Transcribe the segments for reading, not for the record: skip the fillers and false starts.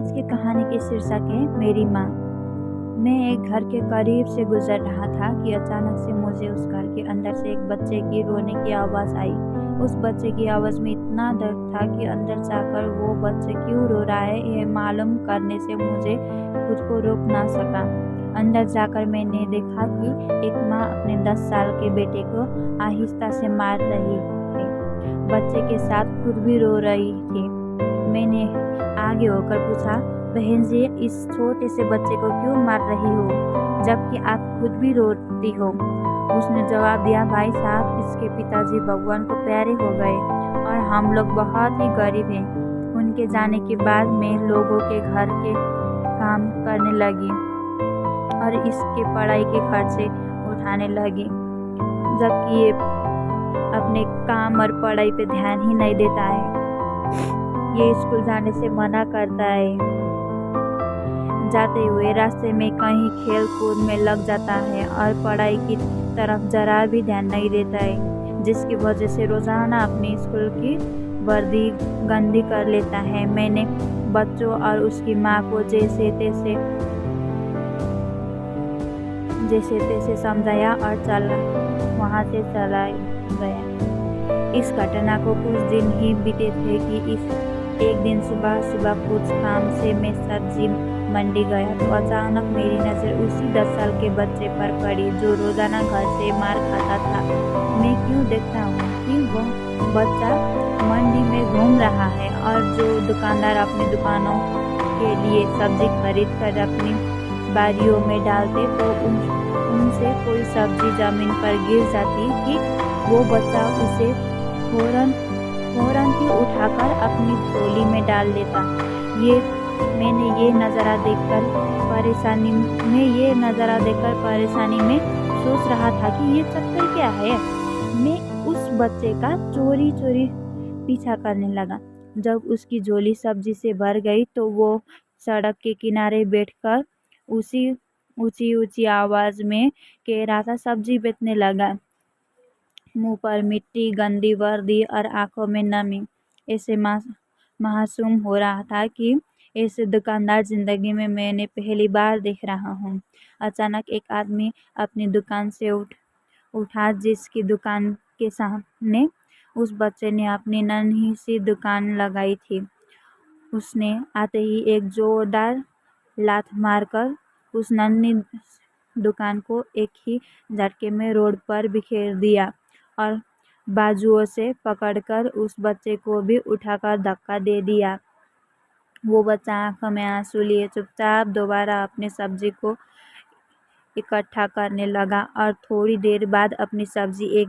आज की कहानी की शीर्षक है मेरी माँ। मैं एक घर के करीब से गुजर रहा था कि अचानक से मुझे उस घर के अंदर से एक बच्चे की रोने की आवाज़ आई। उस बच्चे की आवाज़ में इतना दर्द था कि अंदर जाकर वो बच्चे क्यों रो रहा है यह मालूम करने से मुझे खुद को रोक ना सका। अंदर जाकर मैंने देखा कि एक माँ अपने 10 साल के बेटे को आहिस्ता से मार रही थी। बच्चे के साथ खुद भी रो रही थी। मैंने आगे होकर पूछा, बहन जी, इस छोटे से बच्चे को क्यों मार रही हो जबकि आप खुद भी रोती हो? उसने जवाब दिया, भाई साहब, इसके पिताजी भगवान को प्यारे हो गए और हम लोग बहुत ही गरीब हैं। उनके जाने के बाद मैं लोगों के घर के काम करने लगी और इसके पढ़ाई के खर्चे उठाने लगी, जबकि ये अपने काम और पढ़ाई पे ध्यान ही नहीं देता है। ये स्कूल जाने से मना करता है। जाते हुए रास्ते में कहीं खेल कूद में लग जाता है और पढ़ाई की तरफ जरा भी ध्यान नहीं देता है, जिसकी वजह से रोजाना अपनी स्कूल की वर्दी गंदी कर लेता है। मैंने बच्चों और उसकी माँ को जैसे तैसे समझाया और वहाँ से चला गया। इस घटना को कुछ दिन ही बीते थे कि एक दिन सुबह कुछ काम से मैं सब्जी मंडी गया तो अचानक मेरी नज़र उसी 10 साल के बच्चे पर पड़ी जो रोजाना घर से मार खाता था। मैं क्यों देखता हूँ कि वो बच्चा मंडी में घूम रहा है और जो दुकानदार अपनी दुकानों के लिए सब्जी खरीद कर अपनी बारियों में डालते तो उनसे कोई सब्जी जमीन पर गिर जाती कि वो बच्चा उसे फौरन ही उठाकर अपनी झोली में डाल देता। मैंने ये नज़ारा देखकर परेशानी में सोच रहा था कि ये चक्कर क्या है। मैं उस बच्चे का चोरी पीछा करने लगा। जब उसकी झोली सब्जी से भर गई तो वो सड़क के किनारे बैठकर उसी ऊंची आवाज में कह रहा था, सब्जी बेचने लगा। मुंह पर मिट्टी, गंदी वर्दी और आंखों में नमी। ऐसे मासूम हो रहा था कि ऐसे दुकानदार जिंदगी में मैंने पहली बार देख रहा हूँ। अचानक एक आदमी अपनी दुकान से उठा जिसकी दुकान के सामने उस बच्चे ने अपनी नन्ही सी दुकान लगाई थी। उसने आते ही एक जोरदार लात मारकर उस नन्ही दुकान को एक ही झटके में रोड पर बिखेर दिया और बाजुओं से पकड़कर उस बच्चे को भी उठाकर धक्का दे दिया। वो बच्चा आंखों में आंसू लिए चुपचाप दोबारा अपनी सब्जी को इकट्ठा करने लगा और थोड़ी देर बाद अपनी सब्जी एक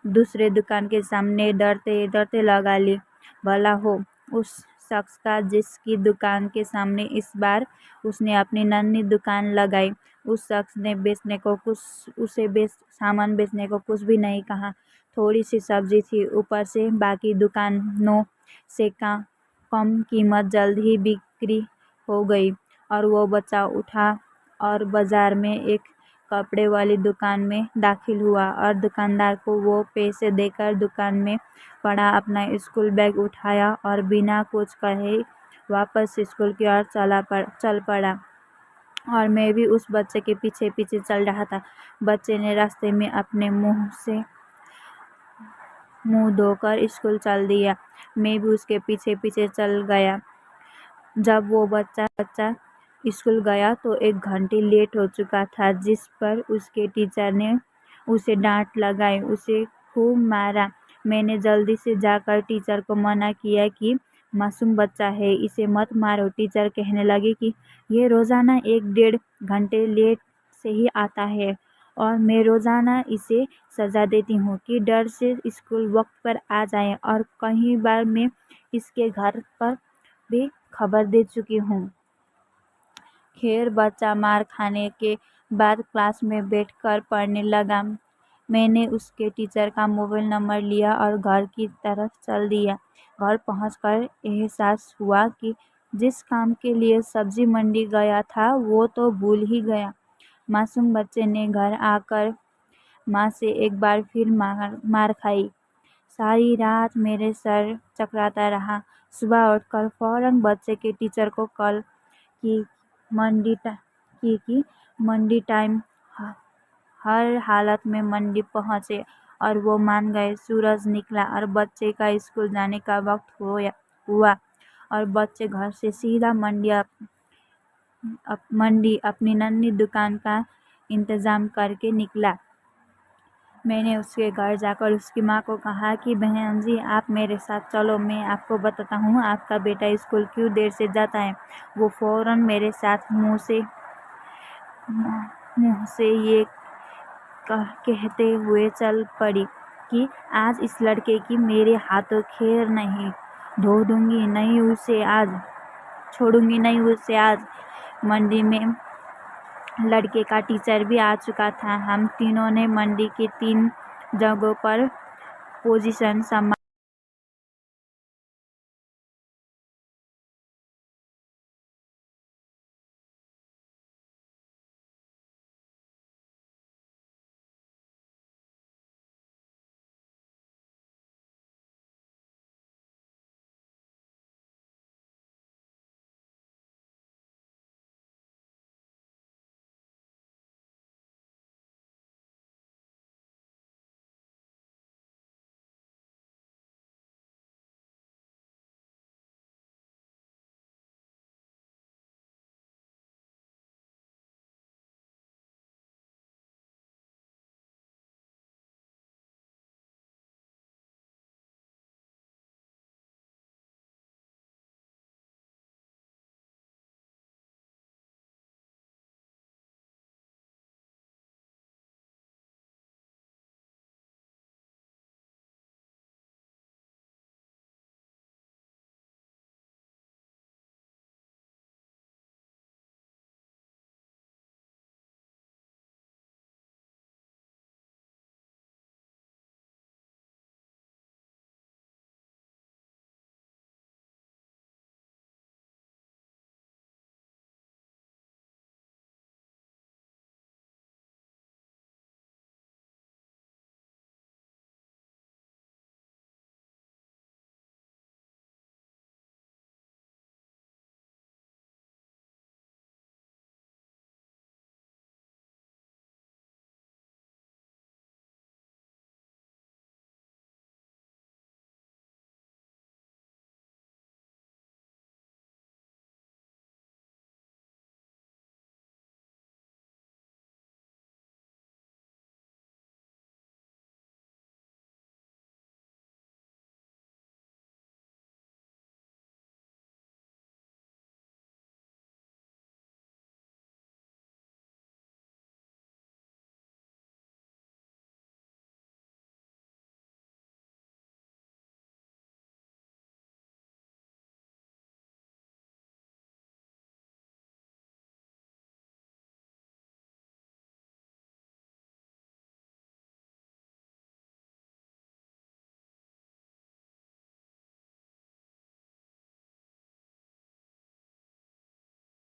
दूसरे दुकान के सामने डरते लगा ली। भला हो उस शख्स का जिसकी दुकान के सामने इस बार उसने अपनी नन्ही दुकान लगाई। उस शख्स ने सामान बेचने को कुछ भी नहीं कहा। थोड़ी सी सब्जी थी, ऊपर से बाकी दुकानों से कम कीमत जल्द ही बिक्री हो गई और वो बच्चा उठा और बाजार में एक कपड़े वाली दुकान में दाखिल हुआ और दुकानदार को वो पैसे देकर दुकान में पड़ा अपना स्कूल बैग उठाया और बिना कुछ कहे वापस स्कूल की ओर चल पड़ा। और मैं भी उस बच्चे के पीछे चल रहा था। बच्चे ने रास्ते में अपने मुंह धोकर स्कूल चल दिया। मैं भी उसके पीछे चल गया। जब वो बच्चा स्कूल गया तो 1 घंटे लेट हो चुका था, जिस पर उसके टीचर ने उसे डांट लगाई, उसे खूब मारा। मैंने जल्दी से जाकर टीचर को मना किया कि मासूम बच्चा है, इसे मत मारो। टीचर कहने लगी कि ये रोजाना 1-1.5 घंटे लेट से ही आता है और मैं रोजाना इसे सजा देती हूँ कि डर से स्कूल वक्त पर आ जाए और कई बार मैं इसके घर पर भी खबर दे चुकी हूँ। खैर, बच्चा मार खाने के बाद क्लास में बैठकर पढ़ने लगा। मैंने उसके टीचर का मोबाइल नंबर लिया और घर की तरफ चल दिया। घर पहुंचकर एहसास हुआ कि जिस काम के लिए सब्जी मंडी गया था वो तो भूल ही गया। मासूम बच्चे ने घर आकर माँ से एक बार फिर मार खाई। सारी रात मेरे सर चकराता रहा। सुबह उठकर फौरन बच्चे के टीचर को कॉल की मंडी टाइम हर हालत में मंडी पहुंचे और वो मान गए। सूरज निकला और बच्चे का स्कूल जाने का वक्त हुआ और बच्चे घर से सीधा मंडी अपनी नन्ही दुकान का इंतजाम करके निकला। मैंने उसके घर जाकर उसकी माँ को कहा कि बहन जी आप मेरे साथ चलो, मैं आपको बताता हूँ आपका बेटा स्कूल क्यों देर से जाता है। वो फौरन मेरे साथ मुँह से ये कहते हुए चल पड़ी कि आज इस लड़के की मेरे हाथों खैर नहीं, छोड़ूंगी नहीं उसे आज। मंडी में लड़के का टीचर भी आ चुका था। हम तीनों ने मंडी की 3 जगहों पर पोजीशन संभाली।